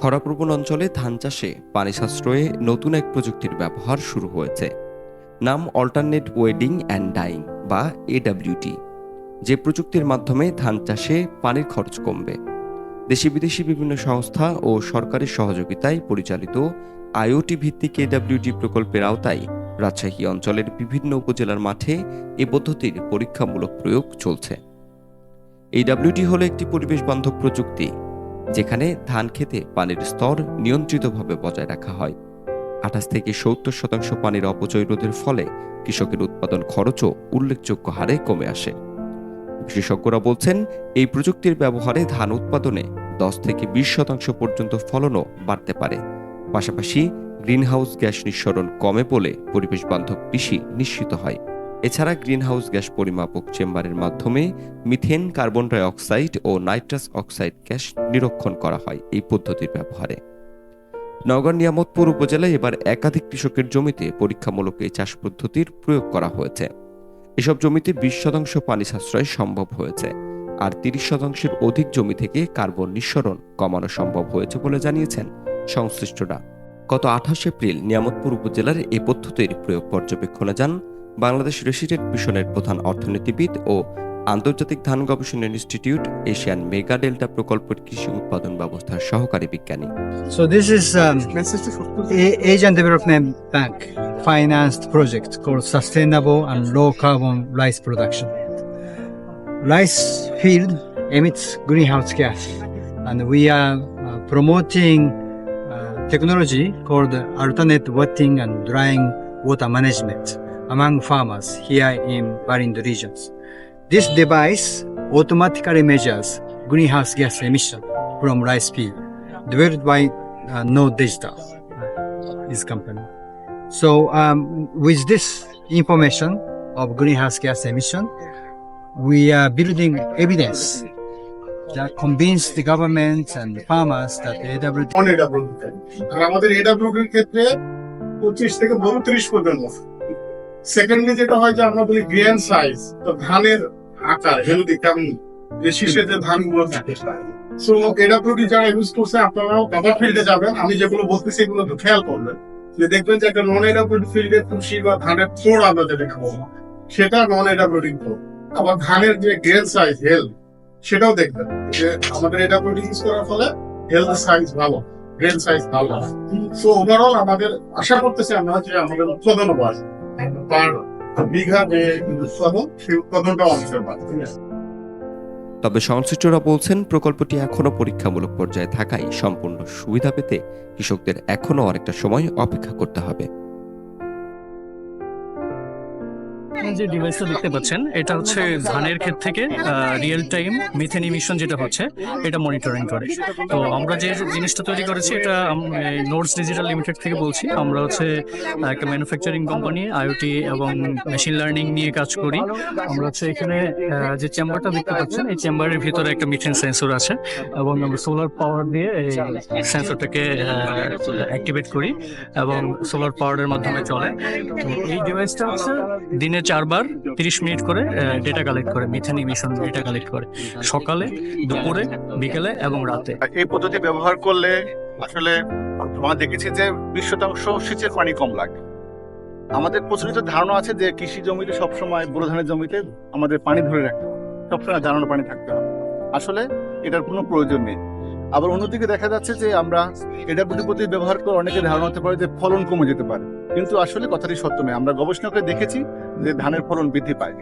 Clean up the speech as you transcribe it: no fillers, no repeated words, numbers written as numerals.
খরাপ্রবণ অঞ্চলে ধান চাষে পানি সাশ্রয়ে নতুন এক প্রযুক্তির ব্যবহার শুরু হয়েছে। নাম অল্টারনেট ওয়েডিং অ্যান্ড ডাইং বা এডব্লিউটি। যে প্রযুক্তির মাধ্যমে ধান চাষে পানির খরচ কমবে। দেশি বিদেশি বিভিন্ন সংস্থা ও সরকারি সহযোগিতায় পরিচালিত আইওটি ভিত্তিক এডব্লিউটি প্রকল্পের আওতায় রাজশাহী অঞ্চলের বিভিন্ন উপজেলার মাঠে এ পদ্ধতির পরীক্ষামূলক প্রয়োগ চলছে। এডব্লিউটি হলো একটি পরিবেশ বান্ধব প্রযুক্তি, যেখানে ধান খেতে পানির স্তর নিয়ন্ত্রিতভাবে বজায় রাখা হয়। 28 থেকে 70% পানির অপচয় রোধের ফলে কৃষকের উৎপাদন খরচও উল্লেখযোগ্য হারে কমে আসে। বিশেষজ্ঞরা বলছেন, এই প্রযুক্তির ব্যবহারে ধান উৎপাদনে 10 থেকে 20% পর্যন্ত ফলনও বাড়তে পারে। পাশাপাশি গ্রিনহাউস গ্যাস নিঃসরণ কমে বলে পরিবেশ বান্ধব কৃষি নিশ্চিত হয়। এছাড়া গ্রিনহাউস গ্যাস পরিমাপক চেম্বারের মাধ্যমে মিথেন, কার্বন ডাই অক্সাইড ও নাইট্রাস অক্সাইড গ্যাস নিরীক্ষণ করা হয় এই পদ্ধতির ব্যবহারে। নওগাঁর নিয়ামতপুর উপজেলায় এবার একাধিক কৃষকের জমিতে পরীক্ষামূলক এই চাষ পদ্ধতির প্রয়োগ করা হয়েছে। এসব জমিতে 20% পানি সাশ্রয় সম্ভব হয়েছে, আর 30%-এর অধিক জমি থেকে কার্বন নিঃসরণ কমানো সম্ভব হয়েছে বলে জানিয়েছেন সংশ্লিষ্টরা। গত 28 এপ্রিল নিয়ামতপুর উপজেলার এই পদ্ধতির প্রয়োগ পর্যবেক্ষণে যান বাংলাদেশ রেসিডেন্ট মিশনের প্রধান অর্থনীতিবিদ ও আন্তর্জাতিক ধান গবেষণা ইনস্টিটিউট এশিয়ান মেগা ডেল্টা প্রকল্পের কৃষি উৎপাদন ব্যবস্থার সহকারী বিজ্ঞানী। So this is Asian Development Bank financed project called Sustainable and Low Carbon Rice Production. Rice field emits greenhouse gas, and we are promoting technology called alternate wetting and drying water management among farmers here in Barindo regions. This device automatically measures greenhouse gas emission from rice field, developed by Node Digital, this company. So with this information of greenhouse gas emission, we are building evidence that convince the government and the farmers that the AWD আর আমাদের এডব্লিউডি এর ক্ষেত্রে 25 থেকে 32 পর্যন্ত। Secondly যেটা হয় যে আমরা বলি গ্রেন সাইজ, তো ধানের আকার হেলদি কেমন, যে শীষে যে ধানগুলো থাকে। সো এডব্লিউডি যারা ইউজ করছে, আপনারাও কভার ফিল্ডে যাবেন, আমি যেগুলো বলতেছি এগুলো একটু খেয়াল করবেন, যে দেখবেন যে একটা নন এডব্লিউডি ফিল্ডে খুশি বা ধানের থ্রোড আমরা যেটা খাবো সেটা নন এডব্লিউডি থ্রোড। আবার ধানের যে গ্রেন সাইজ হেলথ সেটাও দেখবেন, যে আমাদের এডব্লিউডি ইউজ করার ফলে হেলথ সাইজ ভালো, গ্রেন সাইজ ভালো। সো ওভারঅল আমাদের আশা করতেছি আমরা যে আমাদের উৎপাদনও বাড়বে, পার বিঘা যে উৎপাদন সেই উৎপাদনটাও অনেকটা বাড়বে। তবে সংশ্লিষ্টরা বলছেন, প্রকল্পটি এখনও পরীক্ষামূলক পর্যায়ে থাকায় সম্পূর্ণ সুবিধা পেতে কৃষকদের এখনও অনেকটা সময় অপেক্ষা করতে হবে। যে ডিভাইসটা দেখতে পাচ্ছেন, এটা হচ্ছে ধানের ক্ষেত থেকে রিয়েল টাইম মিথেন ইমিশন যেটা হচ্ছে এটা মনিটরিং করে। তো আমরা যে জিনিসটা তৈরি করেছি এটা নোডস ডিজিটাল লিমিটেড থেকে বলছি। আমরা হচ্ছে একটা ম্যানুফ্যাকচারিং কোম্পানি, আইওটি এবং মেশিন লার্নিং নিয়ে কাজ করি। আমরা হচ্ছে এখানে যে চেম্বারটা দেখতে পাচ্ছেন, এই চেম্বারের ভিতরে একটা মিথেন সেন্সর আছে এবং আমরা সোলার পাওয়ার দিয়ে এই সেন্সরটাকে অ্যাক্টিভেট করি এবং সোলার পাওয়ারের মাধ্যমে চলে। তো এই ডিভাইসটা হচ্ছে দিনে 4 বার 30 মিনিট করে ডেটা কালেক্ট করে, মিথেন ইমিশন ডেটা কালেক্ট করে, সকালে, দুপুরে, বিকেলে এবং রাতে। এই পদ্ধতি ব্যবহার করলে আসলে আমরা দেখেছি যে 20% সেচের পানি কম লাগে। আমাদের প্রচলিত ধারণা আছে যে কৃষি জমিতে সবসময়, বোরো ধানের জমিতে আমাদের পানি ধরে রাখতে হবে, সবসময় দাঁড়ানো পানি থাকতে হবে। আসলে এটার কোনো প্রয়োজন নেই। আবার অন্যদিকে দেখা যাচ্ছে যে আমরা এডব্লিউডি পদ্ধতি ব্যবহার করে অনেকে ধারণা হতে পারে যে ফলন কমে যেতে পারে, কিন্তু আসলে কথাটি সত্য নয়। আমরা গবেষণা করে দেখেছি যে ধানের ফলন বৃদ্ধি পায়।